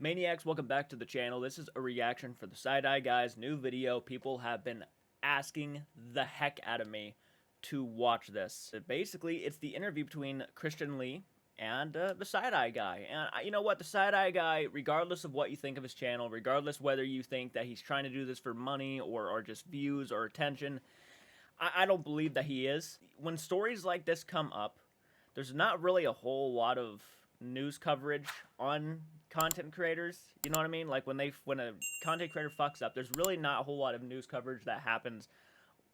Maniacs, welcome back to the channel. This is a reaction for the Side-Eye Guys new video. People have been asking the heck out of me to watch this. Basically, it's the interview between Kristin Lee and the Side-Eye Guy. And you know what? The Side-Eye Guy, regardless of what you think of his channel, regardless whether you think that he's trying to do this for money or just views or attention, I don't believe that he is. When stories like this come up, there's not really a whole lot of news coverage on content creators. You know what I mean? Like when a content creator fucks up, there's really not a whole lot of news coverage that happens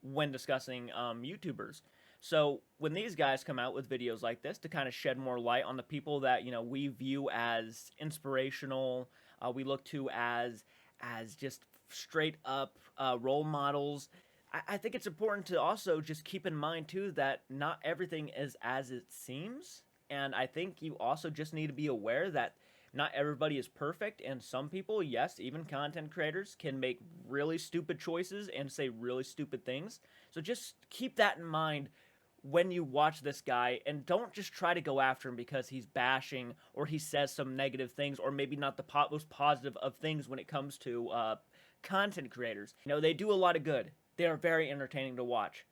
when discussing YouTubers. So when these guys come out with videos like this to kind of shed more light on the people that, you know, we view as inspirational, we look to as just straight up role models, I think it's important to also just keep in mind too that not everything is as it seems. And I think you also just need to be aware that not everybody is perfect, and some people, yes, even content creators, can make really stupid choices and say really stupid things. So just keep that in mind when you watch this guy, and don't just try to go after him because he's bashing or he says some negative things or maybe not the most positive of things when it comes to content creators. You know, they do a lot of good. They are very entertaining to watch.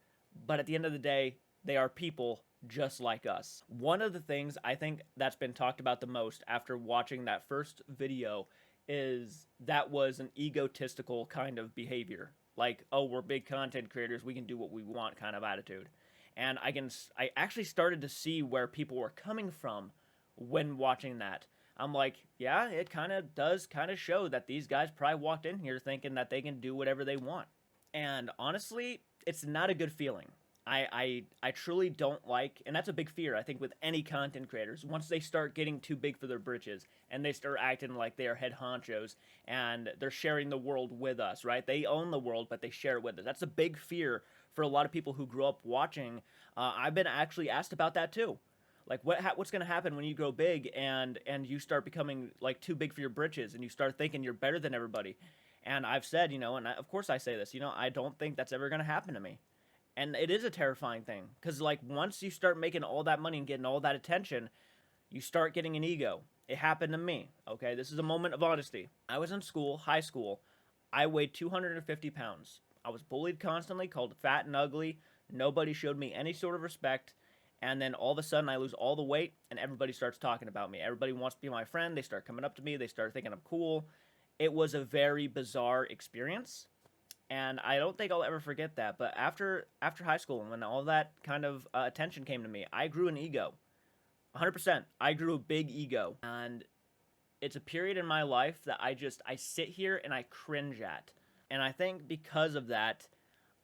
But at the end of the day, they are people just like us. One of the things I think that's been talked about the most after watching that first video is that was an egotistical kind of behavior. Like, oh, we're big content creators, we can do what we want kind of attitude. And I actually started to see where people were coming from when watching that. I'm like, yeah, it kind of does kind of show that these guys probably walked in here thinking that they can do whatever they want. And honestly, it's not a good feeling. I truly don't like, and that's a big fear, I think, with any content creators. Once they start getting too big for their britches, and they start acting like they are head honchos, and they're sharing the world with us, right? They own the world, but they share it with us. That's a big fear for a lot of people who grew up watching. I've been actually asked about that, too. Like, what's going to happen when you grow big, and you start becoming, like, too big for your britches, and you start thinking you're better than everybody? And I've said, you know, and of course I say this, you know, I don't think that's ever going to happen to me. And it is a terrifying thing, because, like, once you start making all that money and getting all that attention, you start getting an ego. It happened to me, okay? This is a moment of honesty. I was in school, high school. I weighed 250 pounds. I was bullied constantly, called fat and ugly. Nobody showed me any sort of respect. And then all of a sudden, I lose all the weight, and everybody starts talking about me. Everybody wants to be my friend. They start coming up to me. They start thinking I'm cool. It was a very bizarre experience. And I don't think I'll ever forget that. But after high school, when all that kind of attention came to me, I grew an ego. 100%. I grew a big ego. And it's a period in my life that I sit here and I cringe at. And I think because of that,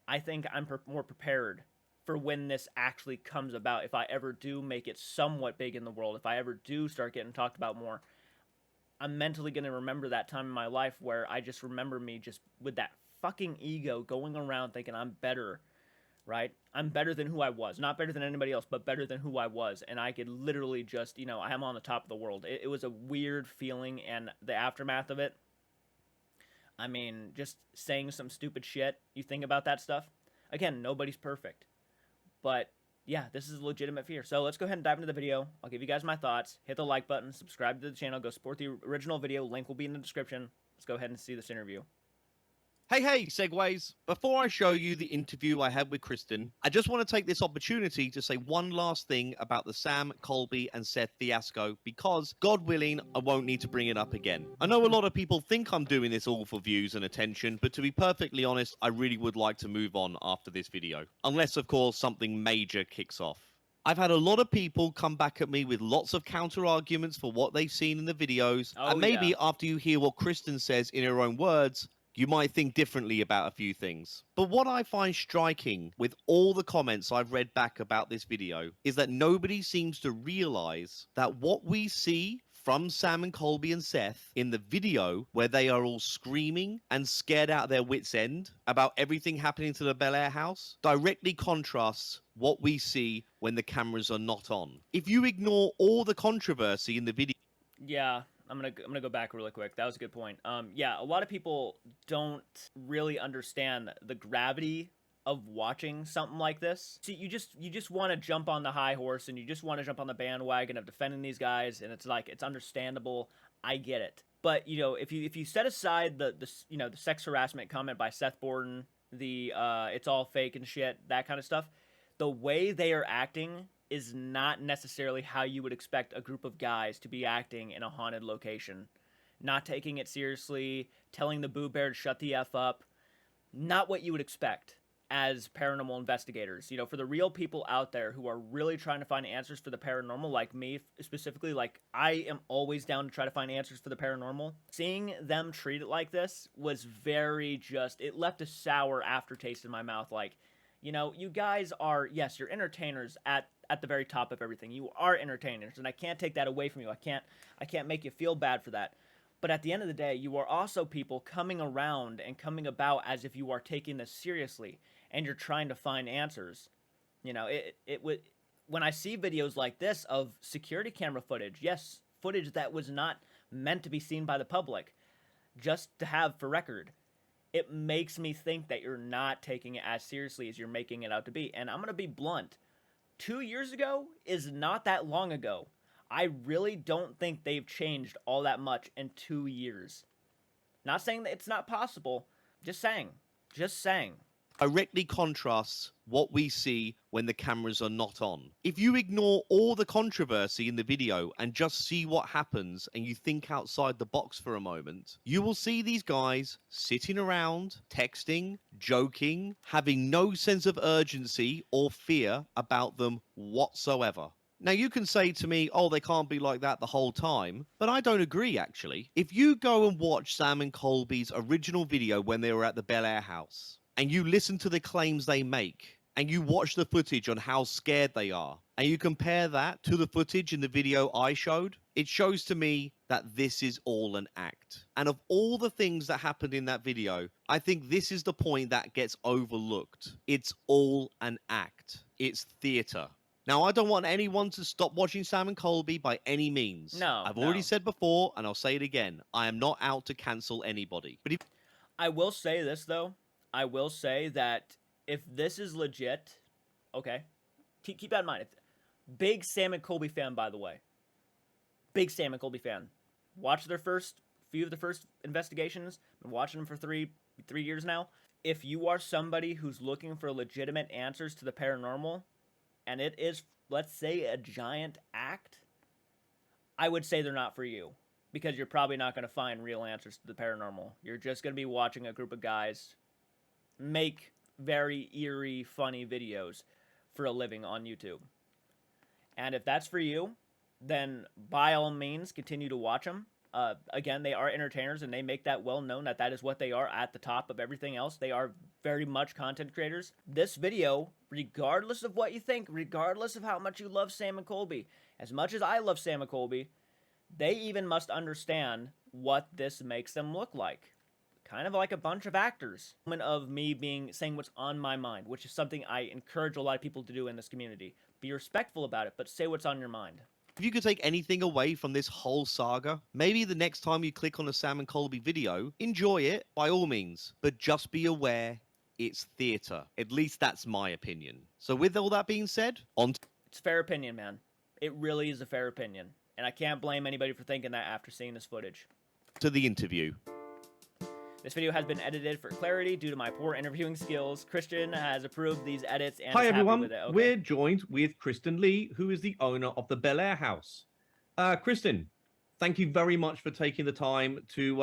I think I'm more prepared for when this actually comes about. If I ever do make it somewhat big in the world, if I ever do start getting talked about more, I'm mentally going to remember that time in my life where I just remember me just with that fucking ego going around thinking I'm better, right? I'm better than who I was. Not better than anybody else, but better than who I was. And I could literally just, you know, I'm on the top of the world. It was a weird feeling, and the aftermath of it, I mean, just saying some stupid shit. You think about that stuff. Again, nobody's perfect. But yeah, this is a legitimate fear. So let's go ahead and dive into the video. I'll give you guys my thoughts. Hit the like button, subscribe to the channel, go support the original video. Link will be in the description. Let's go ahead and see this interview. Hey, Segways. Before I show you the interview I had with Kristen, I just want to take this opportunity to say one last thing about the Sam, Colby, and Seth fiasco, because, God willing, I won't need to bring it up again. I know a lot of people think I'm doing this all for views and attention, but to be perfectly honest, I really would like to move on after this video. Unless, of course, something major kicks off. I've had a lot of people come back at me with lots of counter arguments for what they've seen in the videos, and maybe after you hear what Kristen says in her own words, you might think differently about a few things. But what I find striking with all the comments I've read back about this video is that nobody seems to realize that what we see from Sam and Colby and Seth in the video, where they are all screaming and scared out of their wits' end about everything happening to the Belair House, directly contrasts what we see when the cameras are not on. If you ignore all the controversy in the video... Yeah. I'm gonna go back really quick. That was a good point. Yeah, a lot of people don't really understand the gravity of watching something like this. See, you just want to jump on the high horse, and you just want to jump on the bandwagon of defending these guys, and it's like, it's understandable. I get it. But if you set aside the sex harassment comment by Seth Borden, the it's all fake and shit, that kind of stuff, the way they are acting is not necessarily how you would expect a group of guys to be acting in a haunted location. Not taking it seriously, telling the Boo Bear to shut the F up. Not what you would expect as paranormal investigators. For the real people out there who are really trying to find answers for the paranormal, like me specifically, like I am always down to try to find answers for the paranormal. Seeing them treat it like this was it left a sour aftertaste in my mouth. Like, you guys are, yes, you're entertainers at the very top of everything. You are entertainers, and I can't take that away from you. I can't make you feel bad for that. But at the end of the day, you are also people coming around and coming about as if you are taking this seriously and you're trying to find answers. It would, when I see videos like this of security camera footage, yes, footage that was not meant to be seen by the public, just to have for record, it makes me think that you're not taking it as seriously as you're making it out to be. And I'm going to be blunt. 2 years ago is not that long ago. I really don't think they've changed all that much in 2 years. Not saying that it's not possible. Just saying. Just saying. Directly contrasts what we see when the cameras are not on. If you ignore all the controversy in the video and just see what happens and you think outside the box for a moment, you will see these guys sitting around, texting, joking, having no sense of urgency or fear about them whatsoever. Now, you can say to me, oh, they can't be like that the whole time, but I don't agree, actually. If you go and watch Sam and Colby's original video when they were at the Belair House, and you listen to the claims they make, and you watch the footage on how scared they are, and you compare that to the footage in the video I showed, it shows to me that this is all an act. And of all the things that happened in that video, I think this is the point that gets overlooked. It's all an act. It's theater. Now, I don't want anyone to stop watching Sam and Colby by any means. No, I've already said before, and I'll say it again. I am not out to cancel anybody. But I will say this, though. I will say that if this is legit, okay, keep that in mind. Big Sam and Colby fan, by the way. Big Sam and Colby fan. Watched their few of the first investigations. Been watching them for three years now. If you are somebody who's looking for legitimate answers to the paranormal, and it is, let's say, a giant act, I would say they're not for you. Because you're probably not going to find real answers to the paranormal. You're just going to be watching a group of guys make very eerie, funny videos for a living on YouTube. And if that's for you, then by all means, continue to watch them. Again, they are entertainers, and they make that well known that that is what they are at the top of everything else. They are very much content creators. This video, regardless of what you think, regardless of how much you love Sam and Colby, as much as I love Sam and Colby, they even must understand what this makes them look like. Kind of like a bunch of actors. Of me saying what's on my mind, which is something I encourage a lot of people to do in this community. Be respectful about it, but say what's on your mind. if you could take anything away from this whole saga, maybe the next time you click on a Sam and Colby video, enjoy it by all means, but just be aware it's theatre. At least that's my opinion. So with all that being said, on to... It's a fair opinion, man. It really is a fair opinion. And I can't blame anybody for thinking that after seeing this footage. to the interview. This video has been edited for clarity due to my poor interviewing skills. Christian has approved these edits and Hi is happy everyone, with it. Okay. we're joined with Kristin Lee, who is the owner of the Belair House. Kristin, thank you very much for taking the time to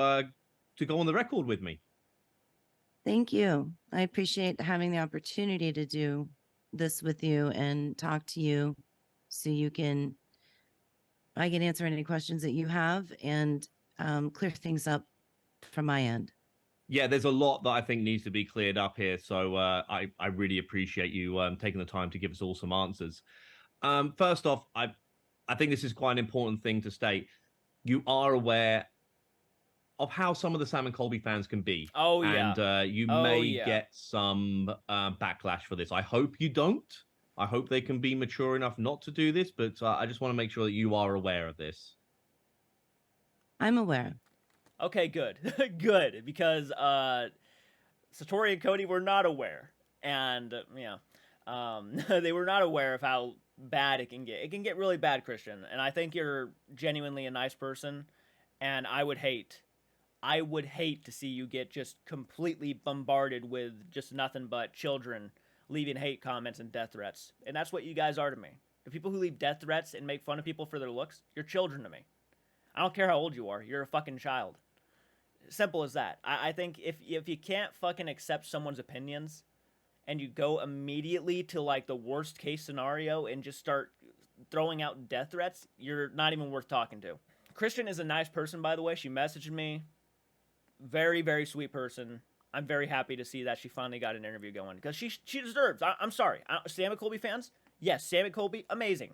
go on the record with me. Thank you. I appreciate having the opportunity to do this with you and talk to you so I can answer any questions that you have and clear things up from my end. Yeah, there's a lot that I think needs to be cleared up here. So I really appreciate you taking the time to give us all some answers. First off, I think this is quite an important thing to state. You are aware of how some of the Sam and Colby fans can be. Oh, yeah. And you may get some backlash for this. I hope you don't. I hope they can be mature enough not to do this, but I just want to make sure that you are aware of this. I'm aware. Okay, good. Good, because Satori and Cody were not aware. And, they were not aware of how bad it can get. It can get really bad, Christian. And I think you're genuinely a nice person. And I would hate to see you get just completely bombarded with just nothing but children leaving hate comments and death threats. And that's what you guys are to me. The people who leave death threats and make fun of people for their looks, you're children to me. I don't care how old you are, you're a fucking child. Simple as that. I think if you can't fucking accept someone's opinions and you go immediately to like the worst case scenario and just start throwing out death threats, you're not even worth talking to. Kristen is a nice person, by the way. She messaged me. Very, very sweet person. I'm very happy to see that she finally got an interview going because she deserves. I'm sorry. Sam and Colby fans? Yes, Sam and Colby, amazing.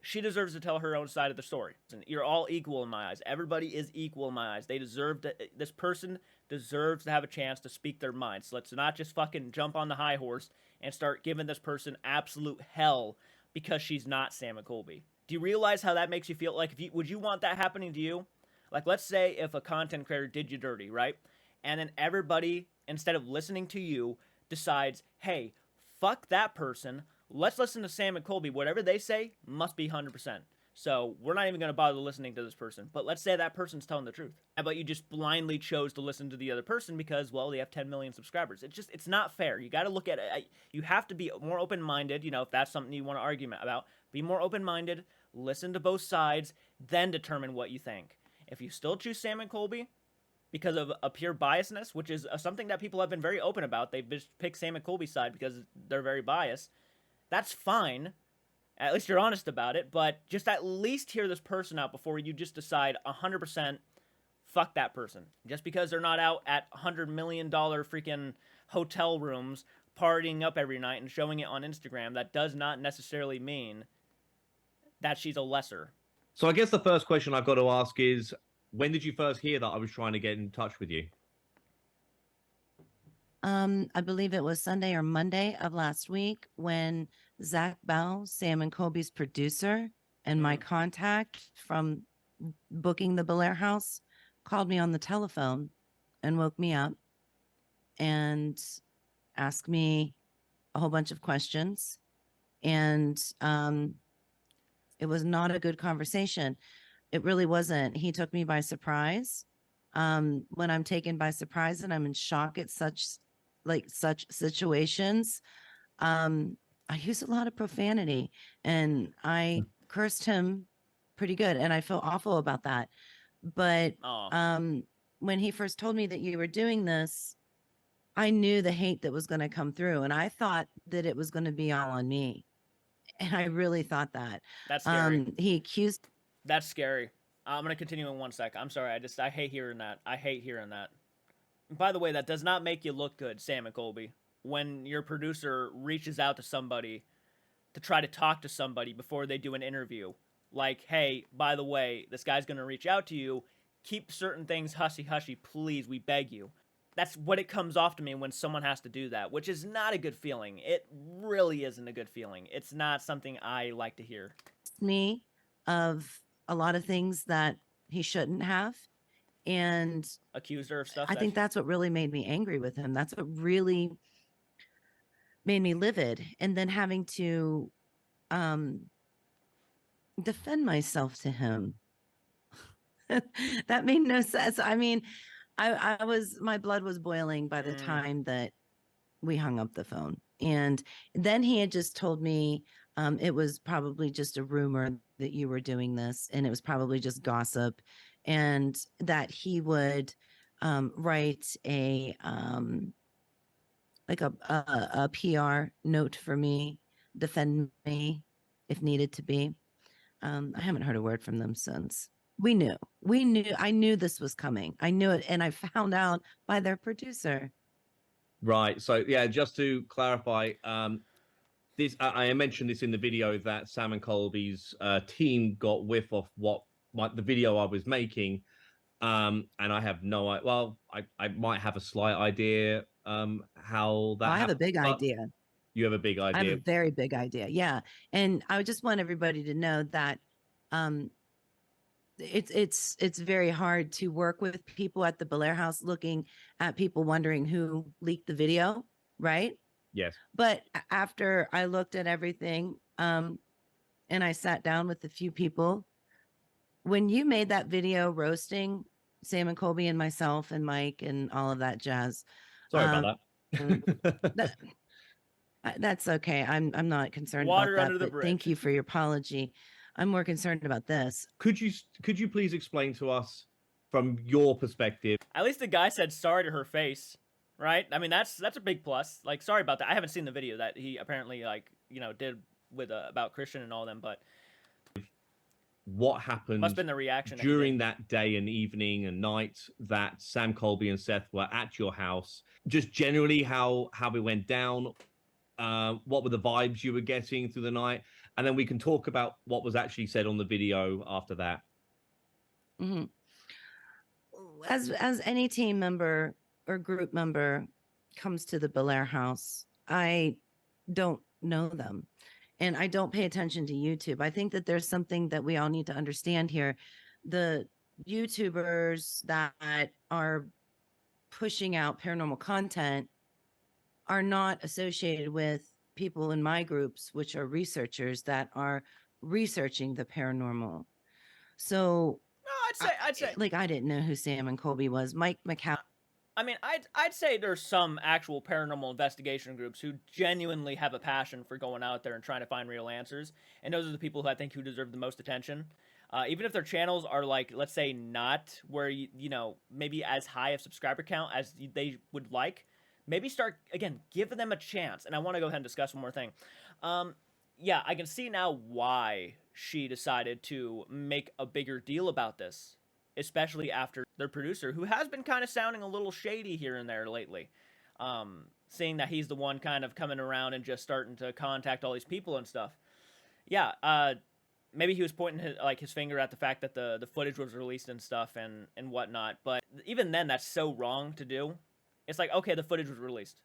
She deserves to tell her own side of the story. You're all equal in my eyes. Everybody is equal in my eyes. They deserve to, this person deserves to have a chance to speak their mind. So let's not just fucking jump on the high horse and start giving this person absolute hell because she's not Sam and Colby. Do you realize how that makes you feel? Like, would you want that happening to you? Like, let's say if a content creator did you dirty, right? And then everybody, instead of listening to you, decides, hey, fuck that person. Let's listen to Sam and Colby. Whatever they say must be 100%. So we're not even going to bother listening to this person. But let's say that person's telling the truth. But you just blindly chose to listen to the other person because, well, they have 10 million subscribers. It's not fair. You got to look at it. You have to be more open-minded. You know, if that's something you want to argue about, be more open-minded, listen to both sides, then determine what you think. If you still choose Sam and Colby because of a pure biasness, which is something that people have been very open about, they've just picked Sam and Colby's side because they're very biased, that's fine. At least you're honest about it, but just at least hear this person out before you just decide 100% fuck that person. Just because they're not out at $100 million freaking hotel rooms partying up every night and showing it on Instagram, that does not necessarily mean that she's a lesser. So I guess the first question I've got to ask is, when did you first hear that I was trying to get in touch with you? I believe it was Sunday or Monday of last week when Zach Bell, Sam and Colby's producer, and my contact from booking the Belair House called me on the telephone and woke me up and asked me a whole bunch of questions. And it was not a good conversation. It really wasn't. He took me by surprise. When I'm taken by surprise and I'm in shock at such situations, I use a lot of profanity and I cursed him pretty good, and I feel awful about that. But when he first told me that you were doing this, I knew the hate that was going to come through, and I thought that it was going to be all on me. And I really thought that. That's scary. He accused. That's scary. I'm going to continue in 1 sec. I'm sorry. I hate hearing that. I hate hearing that. By the way, that does not make you look good, Sam and Colby. When your producer reaches out to somebody to try to talk to somebody before they do an interview. Like, hey, by the way, this guy's going to reach out to you. Keep certain things hussy-hushy, please, we beg you. That's what it comes off to me when someone has to do that, which is not a good feeling. It really isn't a good feeling. It's not something I like to hear. Me of a lot of things that he shouldn't have. And accused her of stuff. I think that's what really made me angry with him. That's what really made me livid. And then having to defend myself to him. That made no sense. I mean, my blood was boiling by the time that we hung up the phone. And then he had just told me it was probably just a rumor that you were doing this, and it was probably just gossip, and that he would write a PR note for me, defend me if needed to be. I haven't heard a word from them since. I knew this was coming. I knew it. And I found out by their producer. Right. So, yeah, just to clarify, I mentioned this in the video that Sam and Colby's team got whiff of the video I was making. And I have no idea. Well, I might have a slight idea how that I have a big idea. You have a big idea. I have a very big idea. Yeah. And I just want everybody to know that it's very hard to work with people at the Belair House, looking at people wondering who leaked the video, right? Yes. But after I looked at everything, and I sat down with a few people, when you made that video roasting Sam and Colby and myself and Mike and all of that jazz, Sorry about that. that's okay. I'm not concerned Water about under that, the but bridge. thank you for your apology. I'm more concerned about this. Could you please explain to us from your perspective? At least the guy said sorry to her face, right? I mean, that's a big plus. Like, sorry about that. I haven't seen the video that he apparently did with about Christian and all them, but What happened must have been the reaction during that day and evening and night that Sam, Colby, and Seth were at your house? Just generally how it went down. What were the vibes you were getting through the night? And then we can talk about what was actually said on the video after that. Mm-hmm. As any team member or group member comes to the Belair House, I don't know them and I don't pay attention to YouTube. I think that there's something that we all need to understand here. The YouTubers that are pushing out paranormal content are not associated with people in my groups, which are researchers that are researching the paranormal. So no, I'd say like I didn't know who Sam and Colby was. Mike McCall. I mean, I'd say there's some actual paranormal investigation groups who genuinely have a passion for going out there and trying to find real answers, and those are the people who I think who deserve the most attention. Even if their channels are like, let's say, not where you know maybe as high of subscriber count as they would like, maybe start again, give them a chance. And I want to go ahead and discuss one more thing. Yeah, I can see now why she decided to make a bigger deal about this, especially after their producer, who has been kind of sounding a little shady here and there lately, seeing that he's the one kind of coming around and just starting to contact all these people and stuff. Yeah, maybe he was pointing his finger at the fact that the footage was released and stuff and whatnot. But even then, that's so wrong to do. It's like, okay, the footage was released,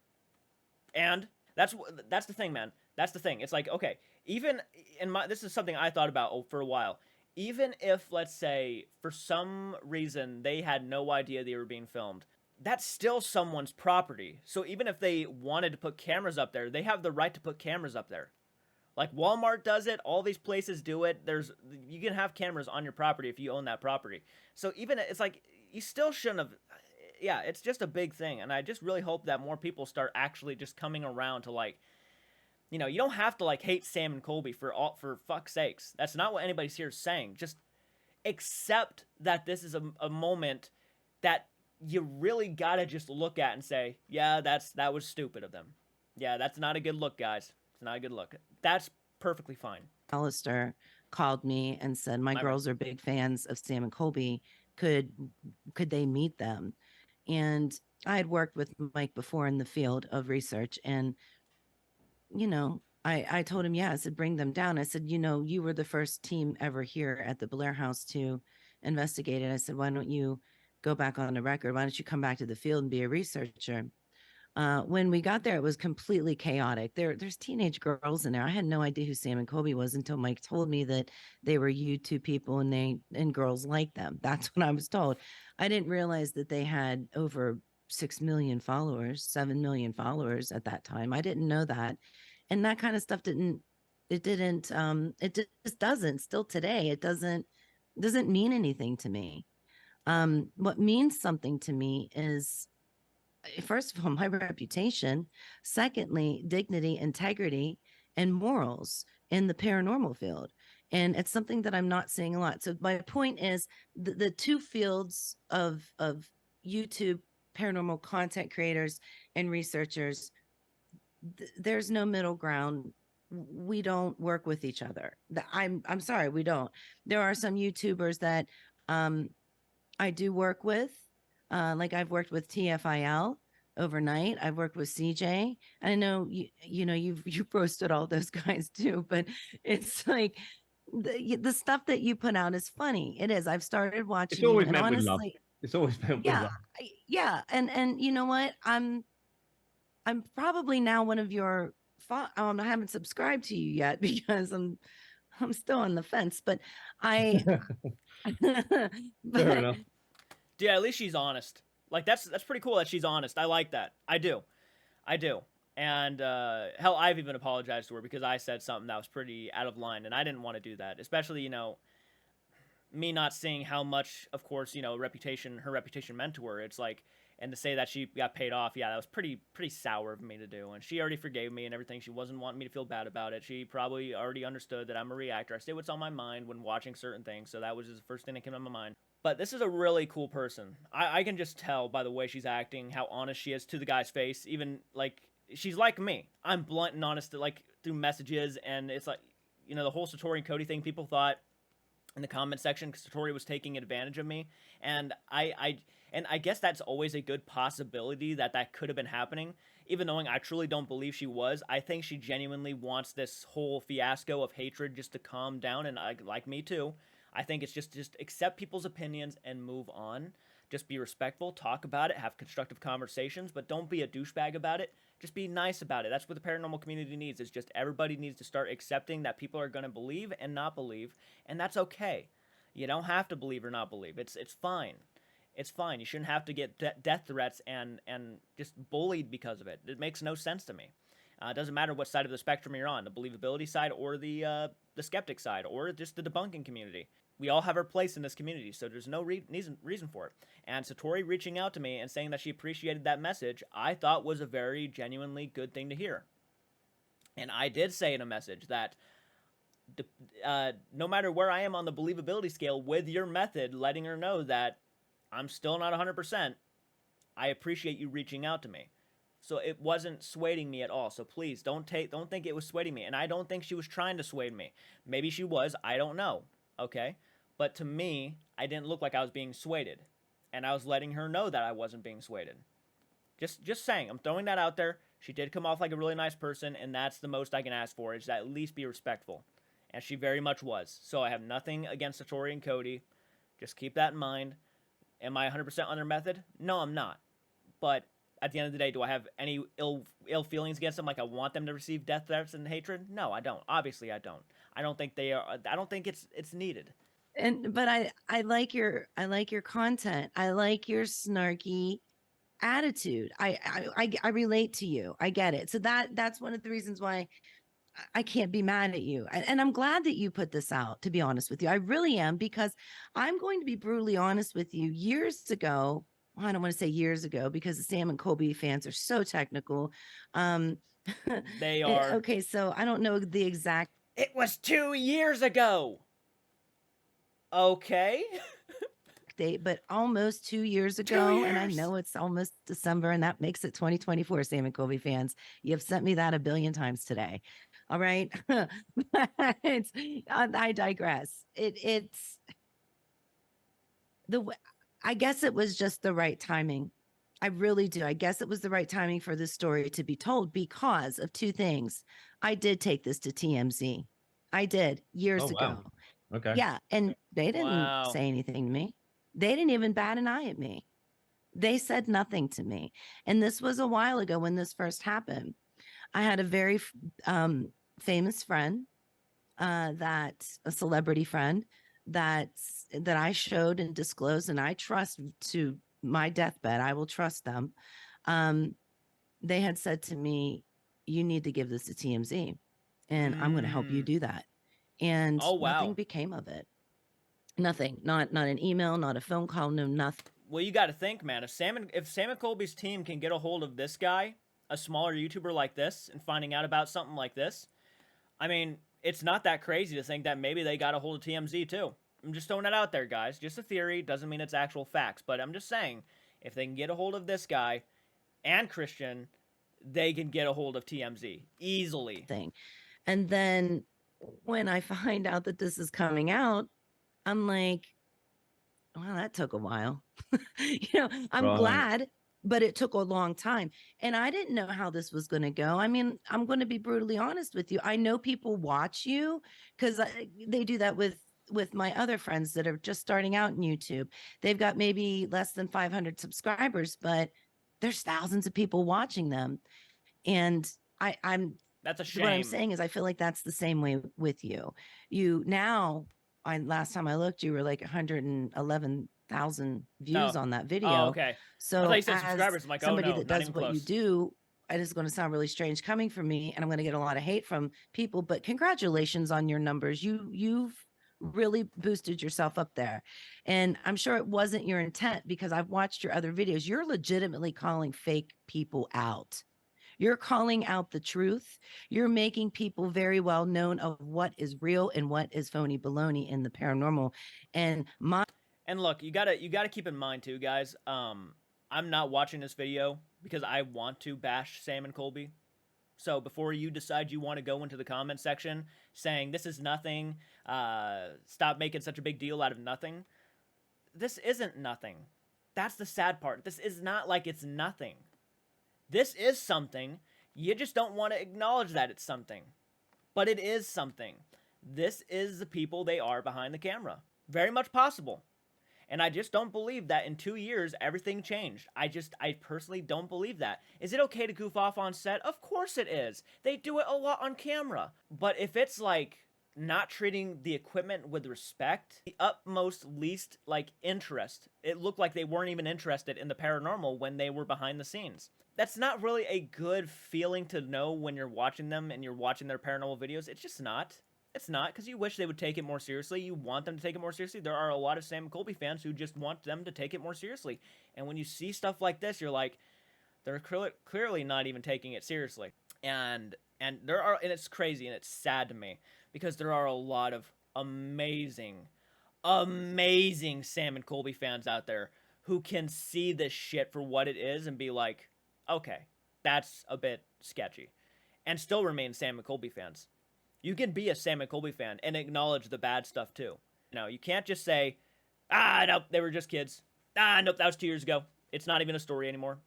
and that's the thing, man. That's the thing. It's like, okay, even this is something I thought about for a while. Even if, let's say, for some reason they had no idea they were being filmed, that's still someone's property. So even if they wanted to put cameras up there, they have the right to put cameras up there. Like Walmart does it, all these places do it. You can have cameras on your property if you own that property. So even it's like you still shouldn't have. Yeah, it's just a big thing, and I just really hope that more people start actually just coming around to like. You know, you don't have to like hate Sam and Colby for fuck's sakes. That's not what anybody's here saying. Just accept that this is a moment that you really gotta just look at and say, yeah, that was stupid of them. Yeah, that's not a good look, guys. It's not a good look. That's perfectly fine. Alistair called me and said, my girls are big fans of Sam and Colby. Could they meet them? And I had worked with Mike before in the field of research, and you know, I told him, yeah, I said, bring them down. I said, you know, you were the first team ever here at the Belair House to investigate it. I said, why don't you go back on the record? Why don't you come back to the field and be a researcher? When we got there, it was completely chaotic. There's teenage girls in there. I had no idea who Sam and Colby was until Mike told me that they were YouTube people and girls like them. That's what I was told. I didn't realize that they had over 6 million followers, 7 million followers at that time. I didn't know that. And that kind of stuff it just doesn't still today. It doesn't mean anything to me. What means something to me is, first of all, my reputation. Secondly, dignity, integrity, and morals in the paranormal field. And it's something that I'm not seeing a lot. So my point is the two fields of YouTube paranormal content creators and researchers, there's no middle ground. We don't work with each other. I'm sorry, we don't. There are some YouTubers that I do work with. Like I've worked with TFIL overnight. I've worked with CJ. I know you've roasted all those guys too, but it's like the stuff that you put out is funny. It is. I've started watching. It's always you, meant honestly, with love. It's always meant with love. Yeah, and you know what? I'm probably now one of your. I haven't subscribed to you yet because I'm still on the fence, but I. Fair enough. Yeah, at least she's honest. Like that's pretty cool that she's honest. I like that. I do. And hell, I've even apologized to her because I said something that was pretty out of line, and I didn't want to do that. Especially, me not seeing how much, of course, her reputation meant to her. It's like, and to say that she got paid off, yeah, that was pretty sour of me to do. And she already forgave me and everything. She wasn't wanting me to feel bad about it. She probably already understood that I'm a reactor. I say what's on my mind when watching certain things, so that was just the first thing that came to my mind. But this is a really cool person. I can just tell by the way she's acting, how honest she is to the guy's face. Even, like, she's like me. I'm blunt and honest, like, through messages, and it's like, the whole Satori and Cody thing, people thought in the comment section Satori was taking advantage of me, and I guess that's always a good possibility that could have been happening. Even knowing I truly don't believe she was, I think she genuinely wants this whole fiasco of hatred just to calm down, and like me too. I think it's just accept people's opinions and move on. Just be respectful, talk about it, have constructive conversations, but don't be a douchebag about it. Just be nice about it. That's what the paranormal community needs. Is just everybody needs to start accepting that people are going to believe and not believe, and that's okay. You don't have to believe or not believe. It's fine. It's fine. You shouldn't have to get death threats and just bullied because of it. It makes no sense to me. It doesn't matter what side of the spectrum you're on, the believability side or the skeptic side or just the debunking community. We all have our place in this community, so there's no reason for it. And Satori reaching out to me and saying that she appreciated that message, I thought was a very genuinely good thing to hear. And I did say in a message that no matter where I am on the believability scale with your method, letting her know that I'm still not 100%, I appreciate you reaching out to me. So it wasn't swaying me at all. So please don't think it was swaying me. And I don't think she was trying to sway me. Maybe she was. I don't know. Okay? But to me, I didn't look like I was being swayed. And I was letting her know that I wasn't being swayed. Just saying. I'm throwing that out there. She did come off like a really nice person, and that's the most I can ask for, is to at least be respectful. And she very much was. So I have nothing against Satori and Cody. Just keep that in mind. Am I 100% on their method? No, I'm not. But at the end of the day, do I have any ill feelings against them? Like I want them to receive death threats and hatred? No, I don't. Obviously, I don't. I don't think they are. I don't think it's needed. But I like your content. I like your snarky attitude. I relate to you. I get it. So that's one of the reasons why I can't be mad at you. And I'm glad that you put this out, to be honest with you. I really am, because I'm going to be brutally honest with you. Years ago, well, I don't want to say years ago, because the Sam and Colby fans are so technical. They are. Okay, so I don't know the exact. It was 2 years ago. Okay. Date, but almost 2 years ago, and I know it's almost December, and that makes it 2024. Sam and Colby fans, you've sent me that a billion times today. All right. But I digress. It's I guess it was just the right timing. I really do. I guess it was the right timing for this story to be told because of two things. I did take this to TMZ. I did years ago. Okay. Yeah. And they didn't say anything to me. They didn't even bat an eye at me. They said nothing to me. And this was a while ago when this first happened. I had a very famous friend, a celebrity friend that I showed and disclosed, and I trust to my deathbed. I will trust them. They had said to me, "You need to give this to TMZ, and I'm going to help you do that." And nothing became of it. Nothing. Not an email, not a phone call, no nothing. Well, you got to think, man. If Sam and Colby's team can get a hold of this guy, a smaller YouTuber like this, and finding out about something like this, I mean, it's not that crazy to think that maybe they got a hold of TMZ too. I'm just throwing that out there, guys. Just a theory. Doesn't mean it's actual facts. But I'm just saying, if they can get a hold of this guy and Christian, they can get a hold of TMZ easily. And then when I find out that this is coming out, I'm like, well, that took a while. I'm glad, but it took a long time. And I didn't know how this was going to go. I mean, I'm going to be brutally honest with you. I know people watch you because they do that with my other friends that are just starting out in YouTube. They've got maybe less than 500 subscribers, but there's thousands of people watching them. And that's a shame. What I'm saying is I feel like that's the same way with you. Last time I looked, you were like 111,000 views on that video. Oh, okay. So I thought you said subscribers. I'm like, somebody that does what you do, it is going to sound really strange coming from me, and I'm going to get a lot of hate from people. But congratulations on your numbers. You've really boosted yourself up there. And I'm sure it wasn't your intent, because I've watched your other videos. You're legitimately calling fake people out. You're calling out the truth. You're making people very well known of what is real and what is phony baloney in the paranormal. And And look, you gotta keep in mind too, guys. I'm not watching this video because I want to bash Sam and Colby. So before you decide you want to go into the comment section saying this is nothing, stop making such a big deal out of nothing. This isn't nothing. That's the sad part. This is not like it's nothing. This is something. You just don't want to acknowledge that it's something. But it is something. This is the people they are behind the camera. Very much possible. And I just don't believe that in 2 years, everything changed. I personally don't believe that. Is it okay to goof off on set? Of course it is. They do it a lot on camera. But if it's like not treating the equipment with respect, the utmost least like interest, it looked like they weren't even interested in the paranormal when they were behind the scenes. That's not really a good feeling to know when you're watching them and you're watching their paranormal videos. It's just not. It's not, because you wish they would take it more seriously. You want them to take it more seriously. There are a lot of Sam and Colby fans who just want them to take it more seriously. And when you see stuff like this, you're like, they're clearly not even taking it seriously. And it's crazy and it's sad to me, because there are a lot of amazing Sam and Colby fans out there who can see this shit for what it is and be like, okay, that's a bit sketchy, and still remain Sam and Colby fans. You can be a Sam and Colby fan and acknowledge the bad stuff too. No, you can't just say, nope, they were just kids. Nope, that was 2 years ago. It's not even a story anymore.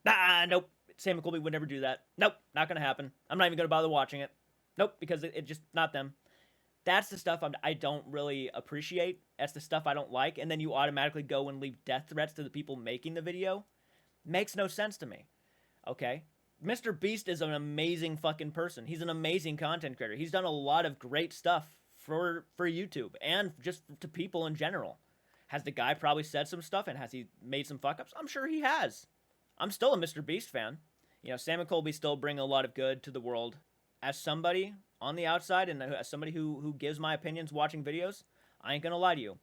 Nope, Sam and Colby would never do that. Nope, not going to happen. I'm not even going to bother watching it. Nope, because it just, not them. That's the stuff I don't really appreciate. That's the stuff I don't like. And then you automatically go and leave death threats to the people making the video. Makes no sense to me. Okay? Mr. Beast is an amazing fucking person. He's an amazing content creator. He's done a lot of great stuff for YouTube and just to people in general. Has the guy probably said some stuff, and has he made some fuck ups? I'm sure he has. I'm still a Mr. Beast fan. You know, Sam and Colby still bring a lot of good to the world. As somebody on the outside and as somebody who gives my opinions watching videos, I ain't gonna lie to you.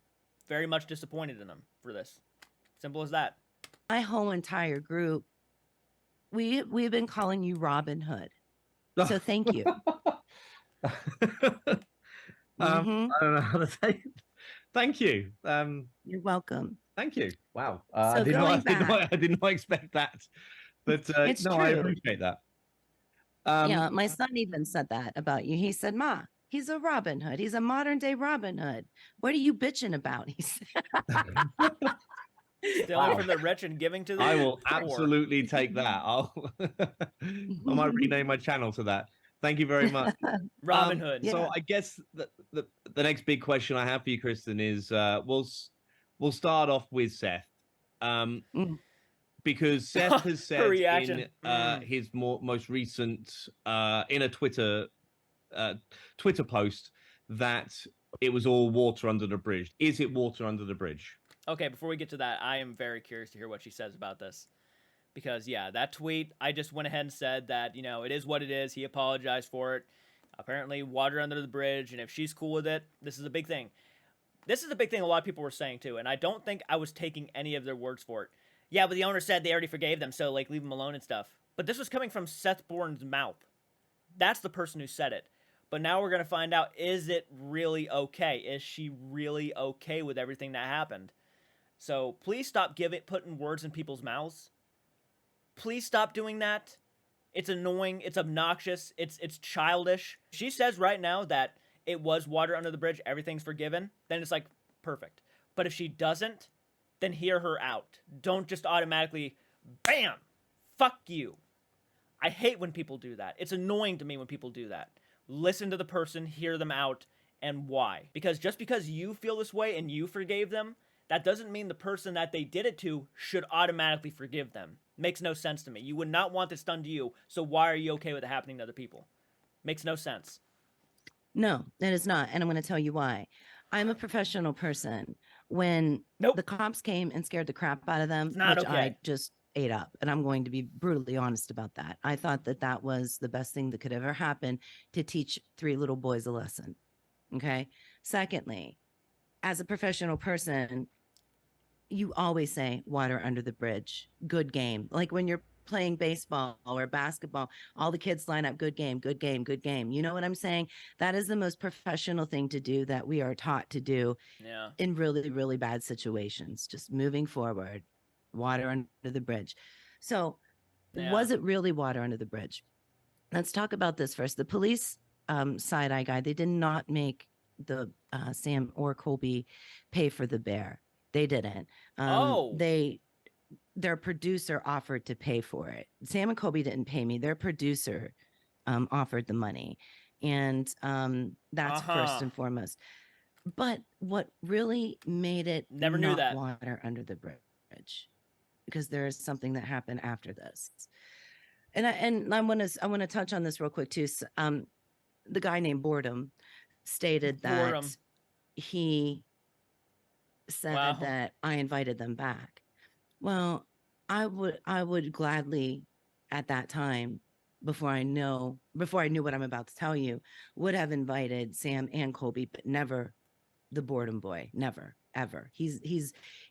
Very much disappointed in them for this. Simple as that. My whole entire group, we've been calling you Robin Hood. So thank you. I don't know how to say it. Thank you. You're welcome. Thank you. Wow. So I did not expect that. But It's no, true. I appreciate that. Yeah, my son even said that about you. He said, Ma, he's a Robin Hood. He's a modern day Robin Hood. What are you bitching about? He said. Stealing from the rich and giving to the I will poor. absolutely take that. I might rename my channel to that. Thank you very much. Robin Hood. Yeah. So I guess the next big question I have for you, Kristen, is we'll start off with Seth. Because Seth has said in his most recent in a Twitter post that it was all water under the bridge. Is it water under the bridge? Okay, before we get to that, I am very curious to hear what she says about this. Because, yeah, that tweet, I just went ahead and said that, you know, it is what it is. He apologized for it. Apparently, water under the bridge, and if she's cool with it, this is a big thing. This is a big thing a lot of people were saying, too, and I don't think I was taking any of their words for it. Yeah, but the owner said they already forgave them, so, like, leave them alone and stuff. But this was coming from Seth Borden's mouth. That's the person who said it. But now we're going to find out, is it really okay? Is she really okay with everything that happened? So please stop putting words in people's mouths. Please stop doing that. It's annoying. It's obnoxious. It's childish. She says right now that it was water under the bridge. Everything's forgiven. Then it's like, perfect. But if she doesn't, then hear her out. Don't just automatically, bam, fuck you. I hate when people do that. It's annoying to me when people do that. Listen to the person, hear them out, and why. Because just because you feel this way and you forgave them, that doesn't mean the person that they did it to should automatically forgive them. Makes no sense to me. You would not want this done to you, so why are you okay with it happening to other people? Makes no sense. No, it is not. And I'm going to tell you why. I'm a professional person. When the cops came and scared the crap out of them, which I just ate up, and I'm going to be brutally honest about that. I thought that that was the best thing that could ever happen to teach 3 little boys a lesson. Okay. Secondly, as a professional person, you always say water under the bridge, good game. Like when you're playing baseball or basketball, all the kids line up, good game, good game, good game. You know what I'm saying? That is the most professional thing to do that we are taught to do Yeah. in really, really bad situations. Just moving forward, water under the bridge. So, Yeah. was it really water under the bridge? Let's talk about this first. The police side eye guy, they did not make the Sam or Colby pay for the bear. They didn't. Oh. Their producer offered to pay for it. Sam and Colby didn't pay me. Their producer offered the money. And that's first and foremost. But what really made it Never knew not that. water under the bridge, because there is something that happened after this. And I want to touch on this real quick too. The guy named Borden stated that Boredom. he said Wow. that I invited them back. Well, I would gladly at that time, before I knew what I'm about to tell you, would have invited Sam and Colby, but never the Borden boy. Never, ever. He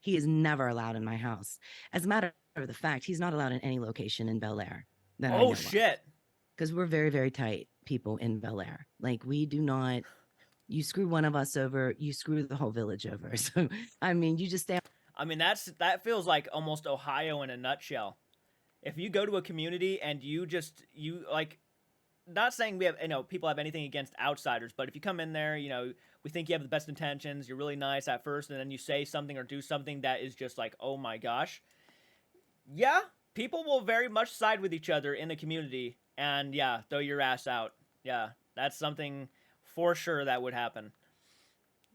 is never allowed in my house. As a matter of the fact, he's not allowed in any location in Belair that I know Oh of. shit. Because we're very, very tight people in Belair. Like, we do not, you screw one of us over, you screw the whole village over. So, I mean, you just stay. I mean, that feels like almost Ohio in a nutshell. If you go to a community and you like, not saying we have, people have anything against outsiders, but if you come in there, we think you have the best intentions, you're really nice at first, and then you say something or do something that is just like, oh my gosh. Yeah, people will very much side with each other in the community and, yeah, throw your ass out. Yeah, that's something for sure that would happen.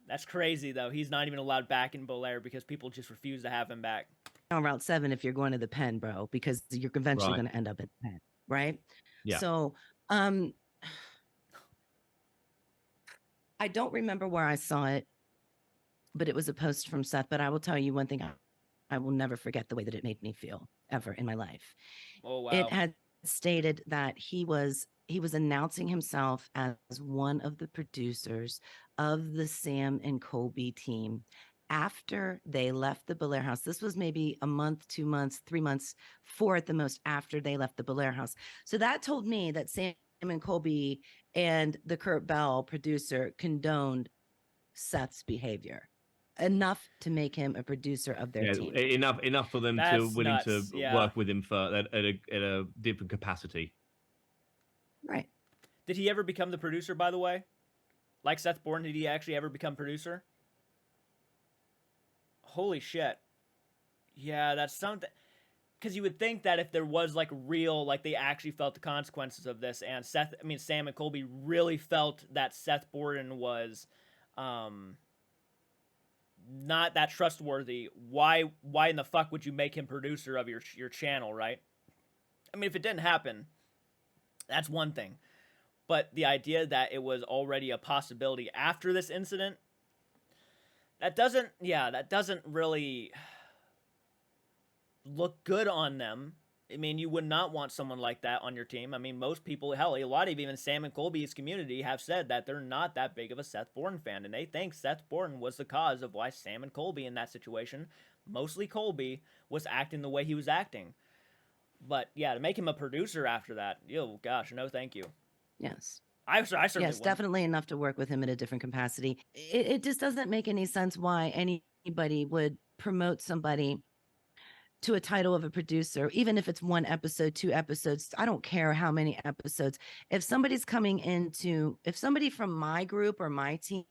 That's crazy, though. He's not even allowed back in Belair because people just refuse to have him back. On Route 7 if you're going to the pen, bro, because you're eventually going to end up at the pen, right? Yeah. So, I don't remember where I saw it, but it was a post from Seth. But I will tell you one thing: I will never forget the way that it made me feel ever in my life. Oh wow! It had stated that he was announcing himself as one of the producers of the Sam and Colby team after they left the Belair House. This was maybe a month, 2 months, 3 months, 4 at the most after they left the Belair House. So that told me that Sam and Colby and the Kurt Bell producer condoned Seth's behavior enough to make him a producer of their team. Enough for them That's to willing nuts. to work with him for at a different capacity. Right. Did he ever become the producer, by the way? Like Seth Borden, did he actually ever become producer? Holy shit. Yeah, that's something. Because you would think that if there was like real, like they actually felt the consequences of this, and Sam and Colby really felt that Seth Borden was not that trustworthy, why in the fuck would you make him producer of your channel, right? I mean, if it didn't happen, that's one thing. But the idea that it was already a possibility after this incident, that doesn't really look good on them. I mean, you would not want someone like that on your team. I mean, most people, hell, a lot of even Sam and Colby's community have said that they're not that big of a Seth Borden fan, and they think Seth Borden was the cause of why Sam and Colby in that situation, mostly Colby, was acting the way he was acting. But yeah, to make him a producer after that, oh gosh, no thank you. Yes. I certainly yes, definitely enough to work with him in a different capacity. It just doesn't make any sense why anybody would promote somebody to a title of a producer, even if it's 1 episode, 2 episodes. I don't care how many episodes. If somebody from my group or my team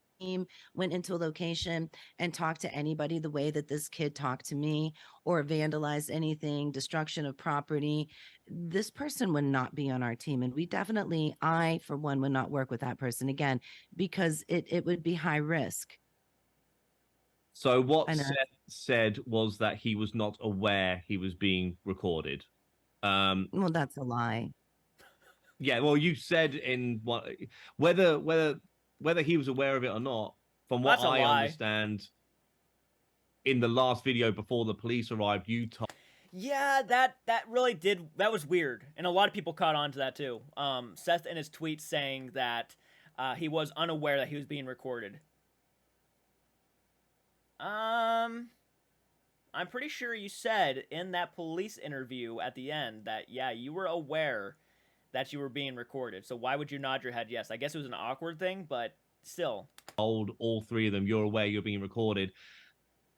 went into a location and talked to anybody the way that this kid talked to me, or vandalized anything, destruction of property, this person would not be on our team. And I, for one, would not work with that person again, because it would be high risk. So what Seth said was that he was not aware he was being recorded. Well, that's a lie. Yeah, well, you said in what whether he was aware of it or not, from what I understand, in the last video before the police arrived, you told. Yeah, that really did. That was weird, and a lot of people caught on to that too. Seth in his tweet saying that he was unaware that he was being recorded. I'm pretty sure you said in that police interview at the end that, yeah, you were aware that you were being recorded. So why would you nod your head yes? I guess it was an awkward thing, but still. Told all three of them, you're aware you're being recorded.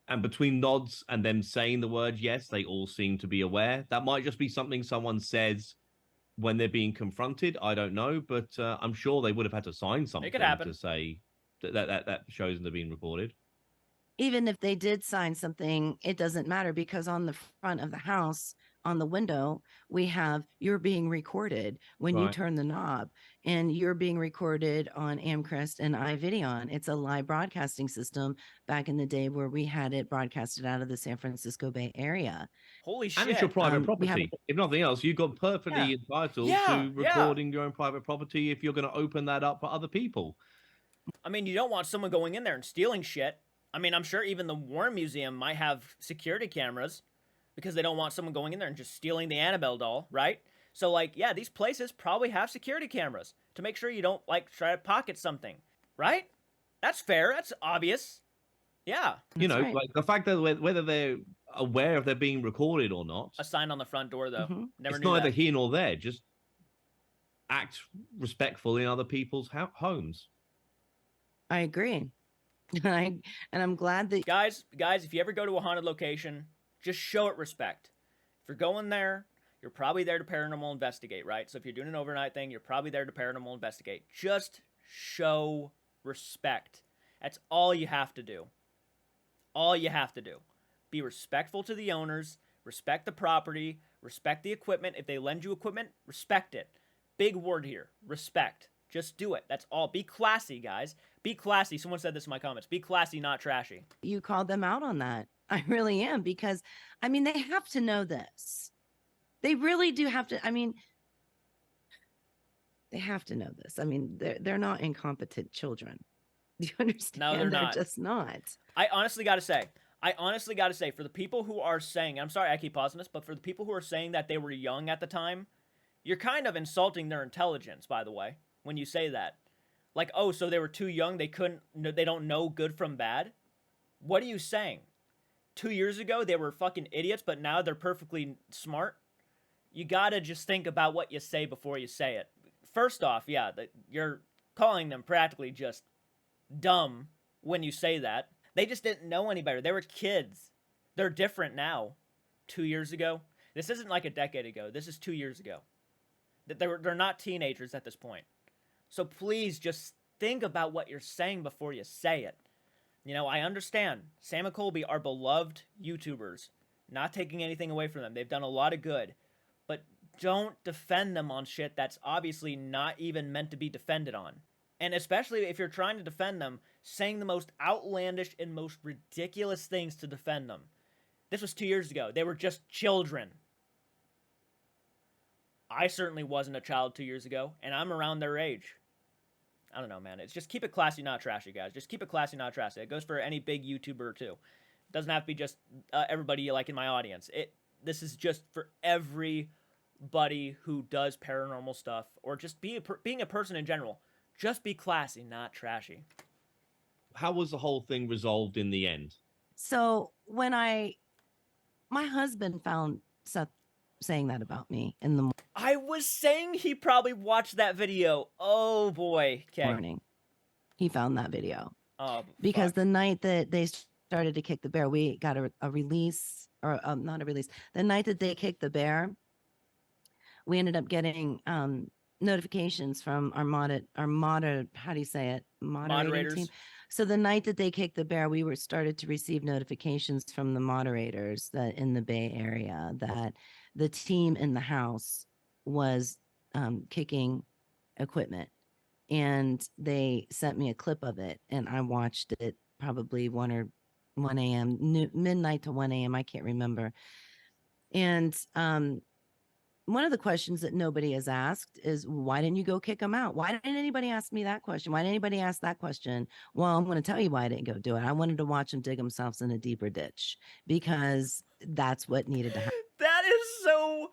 And between nods and them saying the word yes, they all seem to be aware. That might just be something someone says when they're being confronted. I don't know, but I'm sure they would have had to sign something happen. to say that shows them they're being recorded. Even if they did sign something, it doesn't matter because on the front of the house, on the window, we have you're being recorded when you Right. turn the knob, and you're being recorded on Amcrest and iVideon. It's a live broadcasting system back in the day where we had it broadcasted out of the San Francisco Bay Area. Holy And it's your shit. private We have property. If nothing else, you've got perfectly entitled to recording your own private property if you're going to open that up for other people. I mean, you don't want someone going in there and stealing shit. I mean, I'm sure even the War Museum might have security cameras because they don't want someone going in there and just stealing the Annabelle doll, right? So, like, yeah, these places probably have security cameras to make sure you don't, like, try to pocket something, right? That's fair. That's obvious. Yeah. You That's know, right. like the fact that whether they're aware of they're being recorded or not, A sign on the front door, though. Never it's knew neither that. here nor there. Just act respectful in other people's homes. I agree. And I'm glad that Guys, if you ever go to a haunted location, just show it respect. If you're going there, you're probably there to paranormal investigate, right? So if you're doing an overnight thing, you're probably there to paranormal investigate. Just show respect. That's all you have to do. All you have to do. Be respectful to the owners, respect the property, respect the equipment. If they lend you equipment, respect it. Big word here, respect. Just do it. That's all. Be classy, guys. Be classy. Someone said this in my comments. Be classy, not trashy. you called them out on that. I really am, because I mean, they have to know this. They really do have to. I mean, they have to know this. I mean, they're not incompetent children. Do you understand? No, they're not. Just not. I honestly got to say, for the people who are saying, I'm sorry I keep pausing this, but for the people who are saying that they were young at the time, you're kind of insulting their intelligence, by the way, when you say that. Like, oh, so they were too young, they don't know good from bad? What are you saying? 2 years ago, they were fucking idiots, but now they're perfectly smart? You gotta just think about what you say before you say it. First off, yeah, you're calling them practically just dumb when you say that. They just didn't know any better. They were kids. They're different now. 2 years ago. This isn't like a decade ago. This is 2 years ago. They're not teenagers at this point. So please just think about what you're saying before you say it. You know, I understand. Sam and Colby are beloved YouTubers. Not taking anything away from them. They've done a lot of good. But don't defend them on shit that's obviously not even meant to be defended on. And especially if you're trying to defend them, saying the most outlandish and most ridiculous things to defend them. This was 2 years ago. They were just children. I certainly wasn't a child 2 years ago, and I'm around their age. I don't know, man. It's just keep it classy, not trashy, guys. Just keep it classy, not trashy. It goes for any big YouTuber, too. It doesn't have to be just everybody you like in my audience. This is just for everybody who does paranormal stuff, or just being a person in general. Just be classy, not trashy. How was the whole thing resolved in the end? So when my husband found Seth saying that about me in the I was saying he probably watched that video. Oh boy. Okay. morning, he found that video. Oh, because fuck. the night that they started to kick the bear, we got a release, or not a release. The night that they kicked the bear, we ended up getting notifications from our how do you say it? Moderating team. So the night that they kicked the bear, we started to receive notifications from the moderators that in the Bay Area that the team in the house was kicking equipment. And they sent me a clip of it, and I watched it probably 1 a.m., midnight to 1 a.m. I can't remember. And one of the questions that nobody has asked is, why didn't you go kick them out? Why didn't anybody ask me that question? Why didn't anybody ask that question? Well, I'm going to tell you why I didn't go do it. I wanted to watch them dig themselves in a deeper ditch, because that's what needed to That is so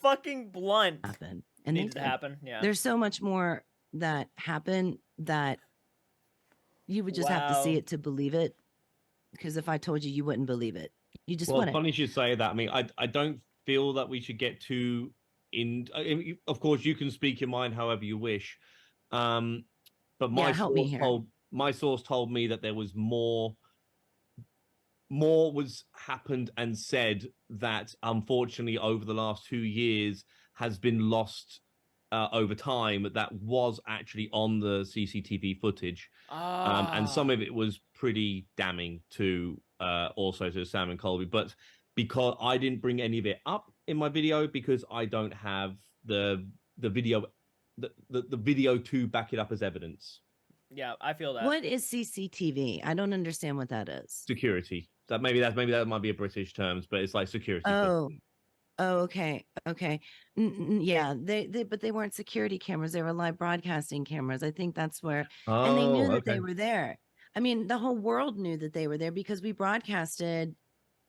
fucking blunt. happen. And Needed to happen. Yeah. There's so much more that happened that you would just have to see Wow. it to believe it. Because if I told you, you wouldn't believe it. You just Well, wouldn't. funny you should say that. I mean, I don't feel that we should get too in. Of course, you can speak your mind however you wish. Um, but Yeah, help me here. my source told me that there was more was happened and said that unfortunately over the last 2 years has been lost over time that was actually on the CCTV footage. And some Ah, of it was pretty damning to also to Sam and Colby. But because I didn't bring any of it up in my video because I don't have the video the video to back it up as evidence. yeah, I feel that. What is CCTV? I don't understand what that is. Security. That maybe that might be a British terms, but it's like security. Oh, oh, okay, okay. Yeah, but they weren't security cameras. They were live broadcasting cameras. I think that's where, and they knew Oh, that they okay. were there. I mean, the whole world knew that they were there because we broadcasted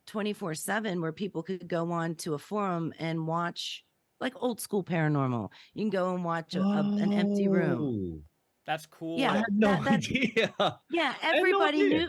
24/7 where people could go on to a forum and watch like old school paranormal. You can go and watch an empty room. Oh, That's I Yeah, cool. had no that's idea. I yeah, had no everybody idea. knew.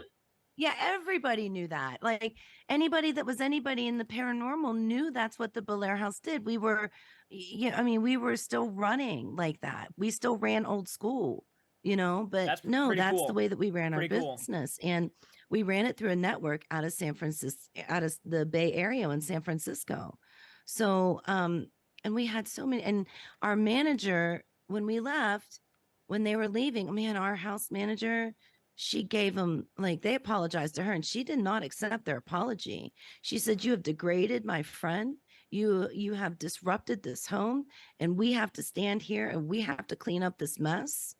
Yeah, everybody knew that. Like anybody that was anybody in the paranormal knew that's what the Belair House did. We were, yeah, I mean, we were still running like that. We still ran old school, but That's no, pretty that's the cool. way that we ran our Pretty cool. business. And we ran it through a network out of San Francisco, out of the Bay Area in San Francisco. So, and we had so many, and our manager, when we left, when they were leaving, man, our house manager, she gave them like they apologized to her and she did not accept their apology. She said, "You have degraded my friend. You have disrupted this home and we have to stand here and we have to clean up this mess."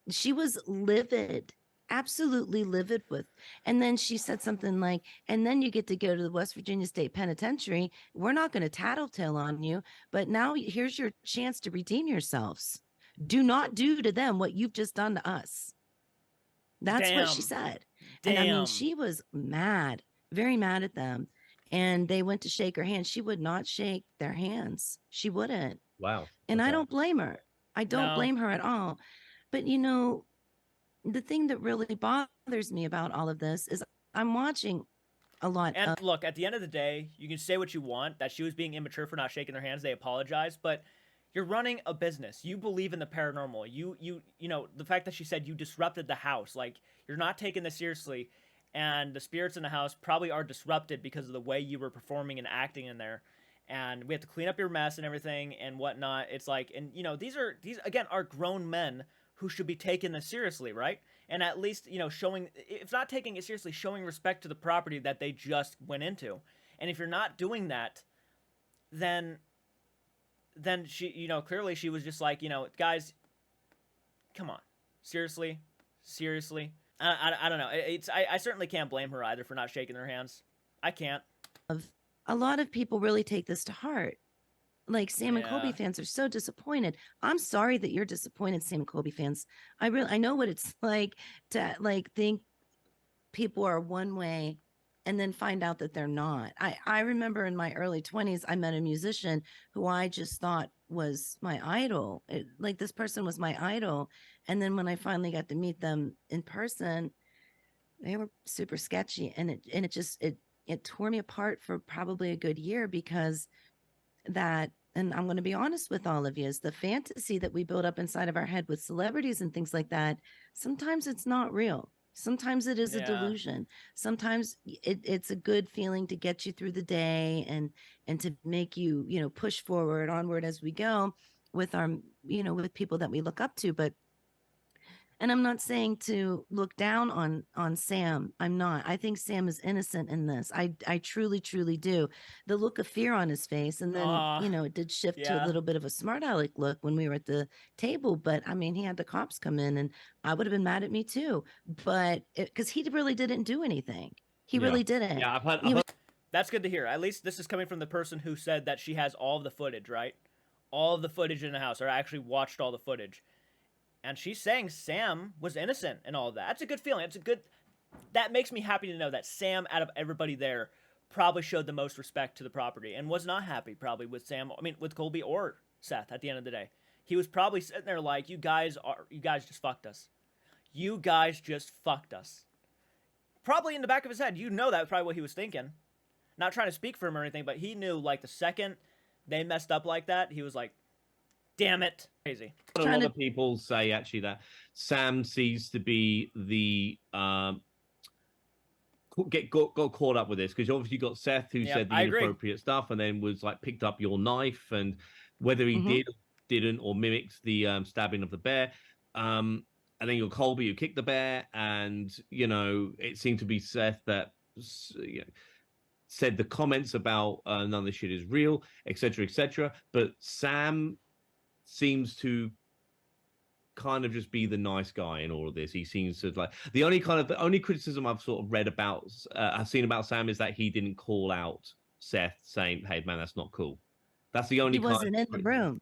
She was livid, absolutely livid with. And then she said something like, "And then you get to go to the West Virginia State Penitentiary. We're not going to tattletale on you, but now here's your chance to redeem yourselves. Do not do to them what you've just done to us." That's what she Damn. said. And I mean, Damn. she was mad, very mad at them. And they went to shake her hand. She would not shake their hands. She wouldn't. Wow. And I Okay. don't blame her. I don't No. blame her at all. But the thing that really bothers me about all of this is I'm watching a lot And of look, at the end of the day, you can say what you want, that she was being immature for not shaking their hands. They apologize, but you're running a business. You believe in the paranormal. The fact that she said you disrupted the house, like you're not taking this seriously, and the spirits in the house probably are disrupted because of the way you were performing and acting in there. And we have to clean up your mess and everything and whatnot. It's like, and these again are grown men who should be taking this seriously, right? And at least showing, if not taking it seriously, showing respect to the property that they just went into. And if you're not doing that, then she, clearly she was just like, guys, come on, seriously. I don't know. I certainly can't blame her either for not shaking their hands. I can't. a lot of people really take this to heart. Like Sam and Colby Yeah. fans are so disappointed. I'm sorry that you're disappointed, Sam and Colby fans. I know what it's like to like think people are one way and then find out that they're not. I remember in my early 20s, I met a musician who I just thought was my idol. Like this person was my idol. And then when I finally got to meet them in person, they were super sketchy. And it tore me apart for probably a good year because that, and I'm going to be honest with all of you, is the fantasy that we build up inside of our head with celebrities and things like that. Sometimes it's not real. Sometimes it is a Yeah. delusion. Sometimes it's a good feeling to get you through the day and to make you, push forward, onward as we go with our, with people that we look up to. But and I'm not saying to look down on Sam. I'm not. I think Sam is innocent in this. I truly, truly do. The look of fear on his face, and then it did shift to a Yeah. little bit of a smart aleck look when we were at the table. But I mean, he had the cops come in, and I would have been mad at me too. But because he really didn't do anything, he Yeah. really didn't. Yeah, I've He heard That's good to hear. At least this is coming from the person who said that she has all of the footage, right? All of the footage in the house, or actually watched all the footage. And she's saying Sam was innocent and all of that. That's a good feeling. That makes me happy to know that Sam, out of everybody there, probably showed the most respect to the property and was not happy probably with Sam. I mean, with Colby or Seth at the end of the day. He was probably sitting there like, you guys just fucked us. You guys just fucked us. Probably in the back of his head, you know that's probably what he was thinking. Not trying to speak for him or anything, but he knew, like, the second they messed up like that, he was like, damn it. Crazy. A lot of people say actually that Sam seems to be the got caught up with this, because obviously you got Seth who said the inappropriate stuff and then was like picked up your knife, and whether he did or didn't or mimicked the stabbing of the bear. And then you got Colby who kicked the bear, and you know it seemed to be Seth that said the comments about none of this shit is real, etc., etc. But Sam seems to kind of just be the nice guy in all of this. He seems to like the only criticism I've sort of read about, I've seen about Sam is that he didn't call out Seth saying, "Hey man, that's not cool." That's the only. He wasn't in the room,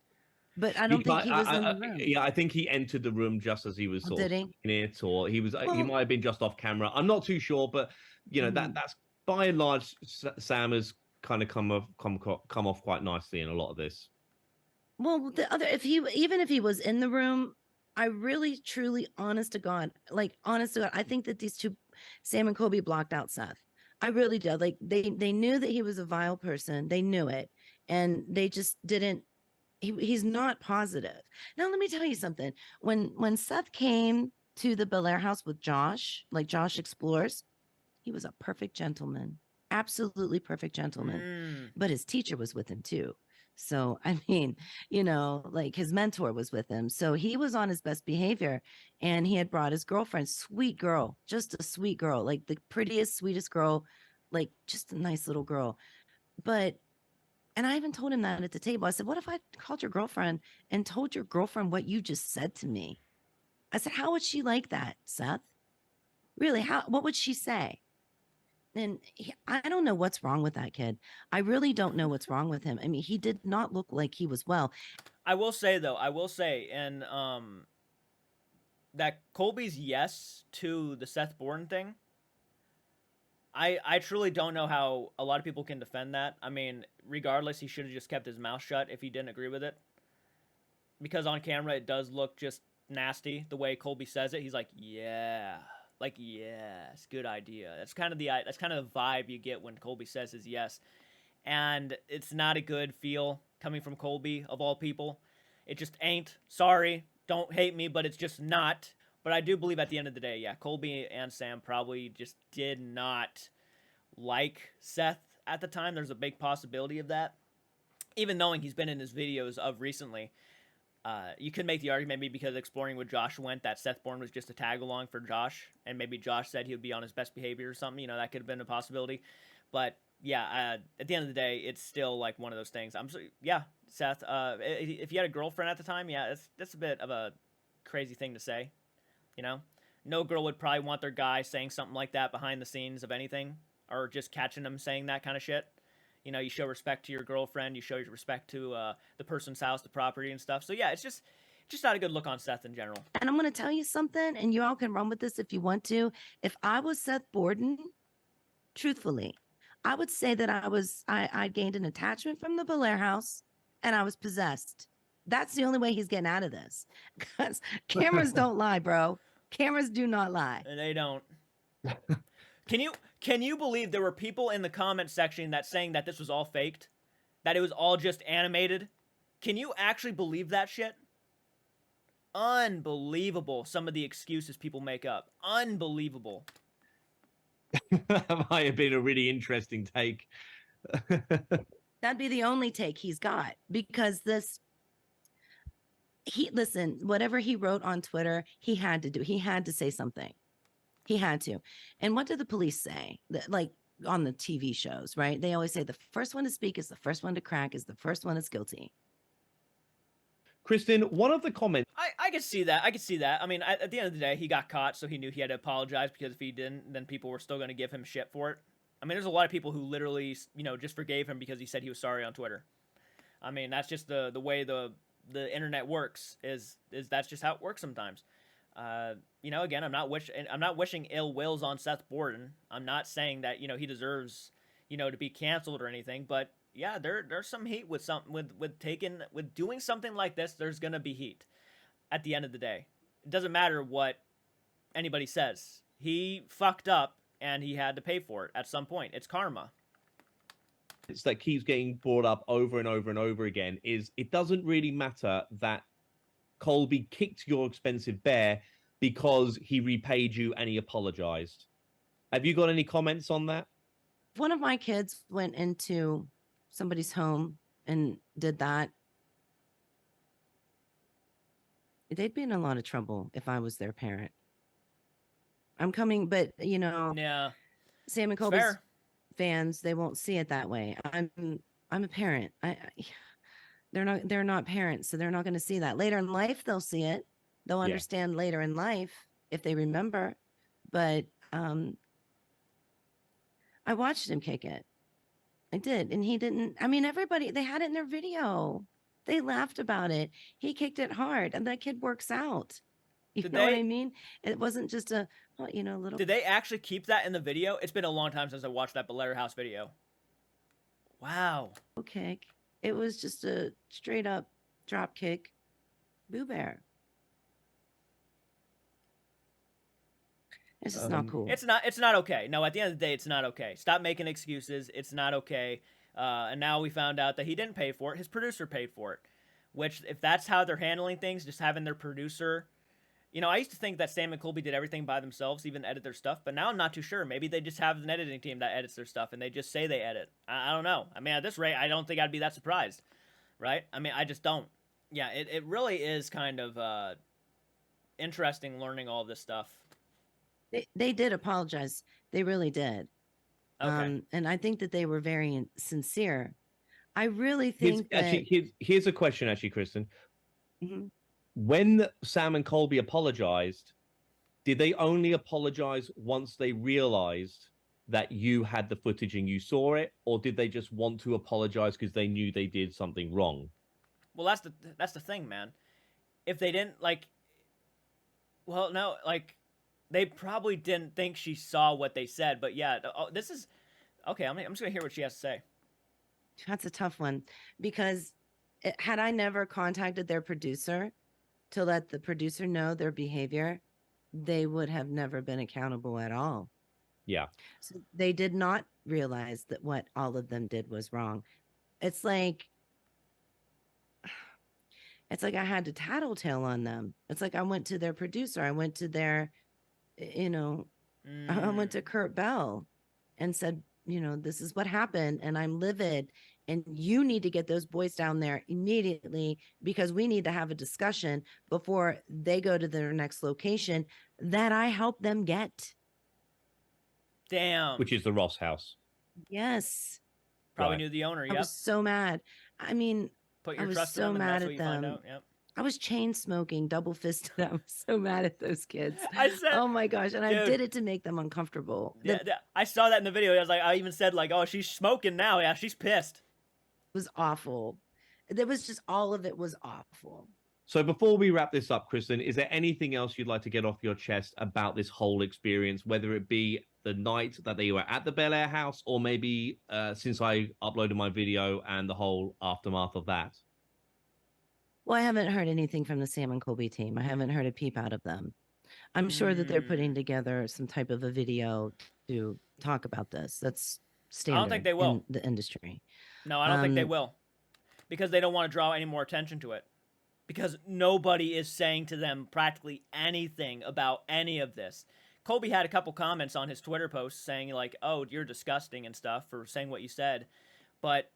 but I don't think he was in the room. Yeah, I think he entered the room just as he was sort of in it, or he was. He might have been just off camera. I'm not too sure, but you know that's by and large, Sam has kind of come off quite nicely in a lot of this. Well, if he was in the room, I really, truly, honest to God, I think that these two, Sam and Colby, blocked out Seth. I really did. Like they knew that he was a vile person. They knew it, and they just didn't. He's not positive. Now, let me tell you something. When Seth came to the Belair House with Josh, like Josh Explores, he was a perfect gentleman, absolutely perfect gentleman. But his teacher was with him too. So, I mean, you know, like his mentor was with him. So he was on his best behavior, and he had brought his girlfriend, sweet girl, just a sweet girl, like the prettiest, sweetest girl, like just a nice little girl. And I even told him that at the table. I said, what if I called your girlfriend and told your girlfriend what you just said to me? I said, how would she like that, Seth? Really, what would she say? And I don't know what's wrong with that kid. I really don't know what's wrong with him. I mean, he did not look like he was well. I will say, and that Colby's yes to the Seth Borden thing, I truly don't know how a lot of people can defend that. I mean, regardless, he should have just kept his mouth shut if he didn't agree with it. Because on camera, it does look just nasty the way Colby says it. He's like, yeah. Like, yes, good idea. That's kind of the vibe you get when Colby says his yes. And it's not a good feel coming from Colby, of all people. It just ain't. Sorry, don't hate me, but it's just not. But I do believe at the end of the day, yeah, Colby and Sam probably just did not like Seth at the time. There's a big possibility of that. Even knowing he's been in his videos of recently, you could make the argument maybe because Exploring with Josh went that Seth Borden was just a tag along for Josh, and maybe Josh said he would be on his best behavior or something. You know, that could have been a possibility. But yeah, at the end of the day, it's still like one of those things. Seth. If you had a girlfriend at the time, yeah, that's a bit of a crazy thing to say. You know, no girl would probably want their guy saying something like that behind the scenes of anything, or just catching them saying that kind of shit. You know, you show respect to your girlfriend, you show your respect to the person's house, the property and stuff. So yeah, it's just not a good look on Seth in general. And I'm going to tell you something, and you all can run with this if you want to. If I was Seth Borden, truthfully, I would say that I gained an attachment from the Belair House, and I was possessed. That's the only way he's getting out of this, because cameras don't lie, bro. Cameras do not lie. And they don't. Can you believe there were people in the comment section that saying that this was all faked? That it was all just animated? Can you actually believe that shit? Unbelievable, some of the excuses people make up. Unbelievable. That might have been a really interesting take. That'd be the only take he's got, because listen, whatever he wrote on Twitter, he had to say something. He had to. And what did the police say? Like on the TV shows, right? They always say the first one to speak is the first one to crack, is the first one that's guilty. Kristen, one of the comments. I could see that. I mean, at the end of the day, he got caught, so he knew he had to apologize, because if he didn't, then people were still going to give him shit for it. I mean, there's a lot of people who literally, you know, just forgave him because he said he was sorry on Twitter. I mean, that's just the way the internet works. Is that's just how it works sometimes. You know, again, I'm not wishing ill wills on Seth Borden. I'm not saying that, you know, he deserves, you know, to be canceled or anything, but yeah, there's some heat with doing something like this. There's gonna be heat at the end of the day. It doesn't matter what anybody says. He fucked up, and he had to pay for it at some point. It's karma. It's that keeps getting brought up over and over and over again is it doesn't really matter that Colby kicked your expensive bear because he repaid you and he apologized. Have you got any comments on that? One of my kids went into somebody's home and did that, they'd be in a lot of trouble if I was their parent. I'm coming, but Yeah, Sam and it's Colby's fair. fans, they won't see it that way. I'm a parent. They're not parents, so they're not going to see that. Later in life, they'll see it. They'll Yeah. understand later in life if they remember. But I watched him kick it. I did, and he didn't. I mean, everybody, they had it in their video. They laughed about it. He kicked it hard, and that kid works out. You Did know what they- I mean? It wasn't just a little. Did they actually keep that in the video? It's been a long time since I watched that Belair House video. Wow. kick. It was just a straight up drop kick. Boo Bear. It's just not cool. It's not okay. No, at the end of the day, it's not okay. Stop making excuses. It's not okay. And now we found out that he didn't pay for it. His producer paid for it. Which, if that's how they're handling things, just having their producer... I used to think that Sam and Colby did everything by themselves, even edit their stuff, but now I'm not too sure. Maybe they just have an editing team that edits their stuff, and they just say they edit. I don't know. I mean, at this rate, I don't think I'd be that surprised, right? I mean, I just don't. Yeah, it really is kind of interesting learning all this stuff. They did apologize. They really did. Okay. And I think that they were very sincere. I really think that... Here's a question, actually, Kristen. Mhm. When Sam and Colby apologized, did they only apologize once they realized that you had the footage and you saw it, or did they just want to apologize because they knew they did something wrong? Well, that's the thing, man. If they didn't they probably didn't think she saw what they said. But yeah, this is okay. I'm just gonna hear what she has to say. That's a tough one, because had I never contacted their producer to let the producer know their behavior, they would have never been accountable at all. Yeah. So they did not realize that what all of them did was wrong. It's like I had to tattletale on them. It's like I went to their producer. I went to their, I went to Kurt Bell and said, this is what happened, and I'm livid, and you need to get those boys down there immediately, because we need to have a discussion before they go to their next location that I helped them get. Damn. Which is the Ross house. Yes. Probably Right. knew the owner. I Yep. was so mad. I mean, Put your I was trust so in them, and mad that's at what you find them. out. Yep. I was chain smoking, double fisted. I was so mad at those kids. I said, oh my gosh. And I dude. did it to make them uncomfortable. Yeah, I saw that in the video. I even said oh, she's smoking now. Yeah, she's pissed. It was awful. There was just, all of it was awful. So before we wrap this up, Kristen, is there anything else you'd like to get off your chest about this whole experience, whether it be the night that they were at the Belair House, or maybe since I uploaded my video and the whole aftermath of that? Well, I haven't heard anything from the Sam and Colby team. I haven't heard a peep out of them. I'm sure that they're putting together some type of a video to talk about this. That's standard. I don't think they will. In the industry. No, I don't think they will, because they don't want to draw any more attention to it. Because nobody is saying to them practically anything about any of this. Colby had a couple comments on his Twitter post saying "Oh, you're disgusting" and stuff for saying what you said, but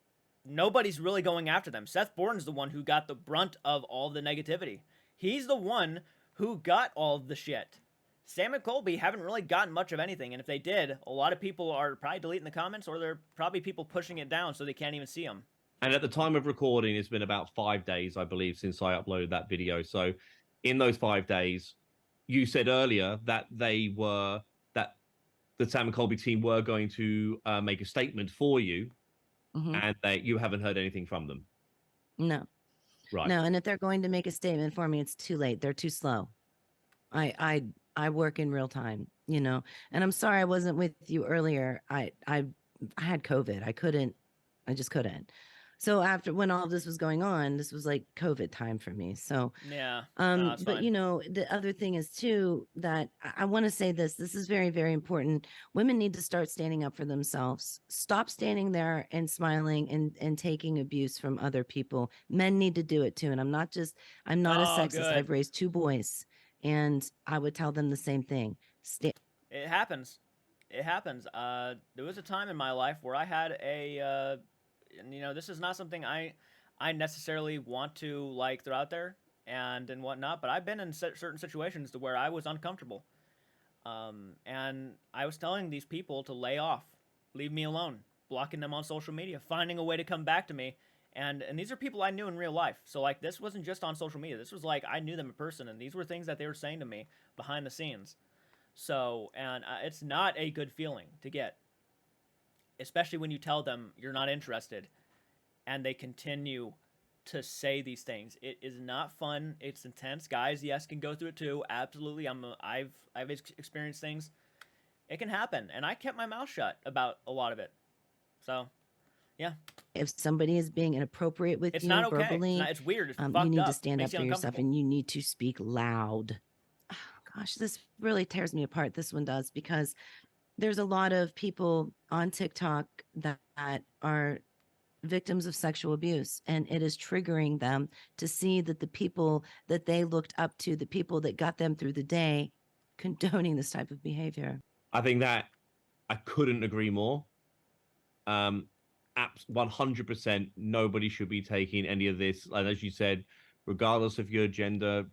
nobody's really going after them. Seth Borden's the one who got the brunt of all the negativity. He's the one who got all of the shit. Sam and Colby haven't really gotten much of anything, and if they did, a lot of people are probably deleting the comments, or there are probably people pushing it down so they can't even see them. And at the time of recording, it's been about 5 days, I believe, since I uploaded that video. So in those 5 days, you said earlier that that the Sam and Colby team were going to make a statement for you, and that you haven't heard anything from them. No. Right. No, and if they're going to make a statement for me, it's too late. They're too slow. I work in real time, and I'm sorry I wasn't with you earlier. I had COVID. I just couldn't. So after when all this was going on, this was like COVID time for me. So Yeah. No, it's but fine. you know, the other thing is too that I want to say this. This is very, very important. Women need to start standing up for themselves. Stop standing there and smiling and taking abuse from other people. Men need to do it too. And I'm not a Oh, sexist. good. I've raised 2 boys, and I would tell them the same thing. It happens. It happens. There was a time in my life where I had and, you know, this is not something I necessarily want to like throw out there and whatnot, but I've been in certain situations to where I was uncomfortable, and I was telling these people to lay off, leave me alone, blocking them on social media, finding a way to come back to me, and these are people I knew in real life. So like this wasn't just on social media. This was like I knew them in person, and these were things that they were saying to me behind the scenes. So, and it's not a good feeling to get, especially when you tell them you're not interested and they continue to say these things. It is not fun. It's intense. Guys, yes, can go through it too. Absolutely. I've experienced things. It can happen, and I kept my mouth shut about a lot of it. So, yeah. If somebody is being inappropriate with It's you not okay. verbally, It's weird. It's fucked you need up. to stand up Makes you for yourself, uncomfortable. and you need to speak loud. Oh, gosh, this really tears me apart. This one does, because there's a lot of people on TikTok that are victims of sexual abuse, and it is triggering them to see that the people that they looked up to, the people that got them through the day, condoning this type of behavior. I think that I couldn't agree more. 100%, nobody should be taking any of this. And as you said, regardless of your gender,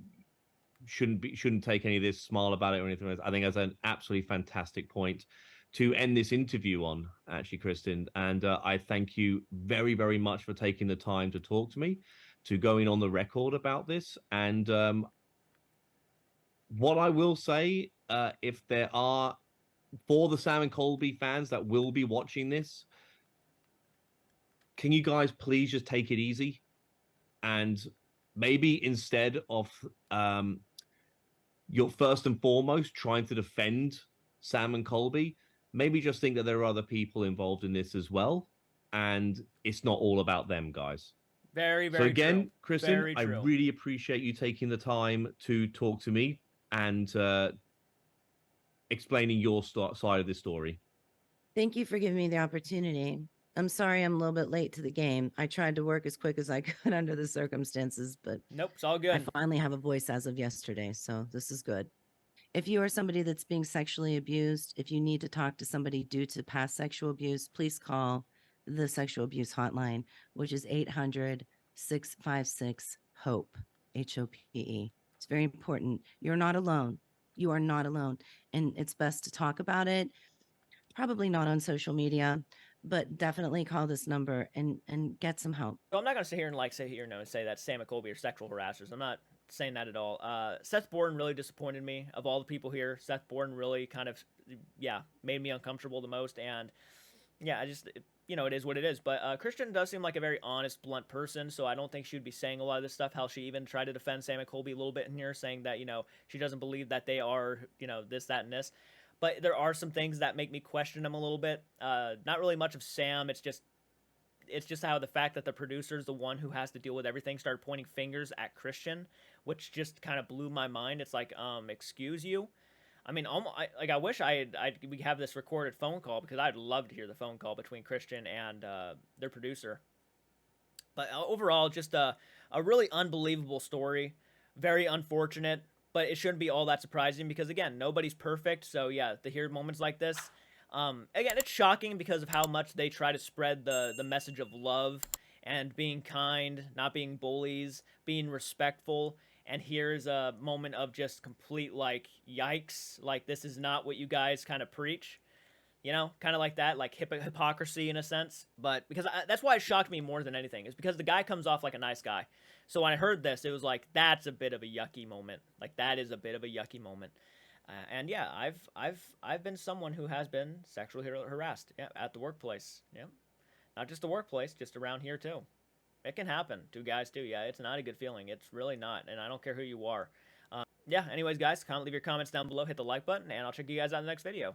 shouldn't take any of this, smile about it or anything else. I think that's an absolutely fantastic point to end this interview on, actually, Kristen. And I thank you very, very much for taking the time to talk to me, to going on the record about this. And what I will say, if there are, for the Sam and Colby fans that will be watching this, can you guys please just take it easy? And maybe instead of you're first and foremost trying to defend Sam and Colby, maybe just think that there are other people involved in this as well, and it's not all about them, guys. Very, very so again, true. Kristen, Very I true. really appreciate you taking the time to talk to me and explaining your side of this story. Thank you for giving me the opportunity. I'm sorry I'm a little bit late to the game. I tried to work as quick as I could under the circumstances, but Nope, it's all good. I finally have a voice as of yesterday, so this is good. If you are somebody that's being sexually abused, if you need to talk to somebody due to past sexual abuse, please call the sexual abuse hotline, which is 800-656-HOPE, HOPE. It's very important. You're not alone. You are not alone. And it's best to talk about it, probably not on social media, but definitely call this number and get some help. So I'm not gonna sit here and say that Sam and Colby are sexual harassers. I'm not saying that at all. Seth Borden really disappointed me. Of all the people here, Seth Borden really kind of, made me uncomfortable the most. And yeah, it is what it is. But Kristen does seem like a very honest, blunt person, so I don't think she would be saying a lot of this stuff. How she even tried to defend Sam and Colby a little bit in here, saying that, she doesn't believe that they are, this, that, and this. But there are some things that make me question them a little bit. Not really much of Sam. It's just how the fact that the producer is the one who has to deal with everything started pointing fingers at Christian, which just kind of blew my mind. It's like, excuse you. I mean, I wish we have this recorded phone call, because I'd love to hear the phone call between Christian and their producer. But overall, just a really unbelievable story. Very unfortunate, but it shouldn't be all that surprising, because again, nobody's perfect. So yeah, to hear moments like this, again, it's shocking because of how much they try to spread the message of love and being kind, not being bullies, being respectful. And here's a moment of just complete, like, yikes. Like, this is not what you guys kind of preach. Kind of like that, like hypocrisy in a sense. But because that's why it shocked me more than anything, is because the guy comes off like a nice guy. So when I heard this, it was like, that's a bit of a yucky moment. Like, that is a bit of a yucky moment. And yeah, I've been someone who has been sexually harassed, at the workplace. Not just the workplace, just around here too. It can happen to guys too. Yeah, it's not a good feeling. It's really not, and I don't care who you are. Anyways, guys, leave your comments down below, hit the like button, and I'll check you guys out in the next video.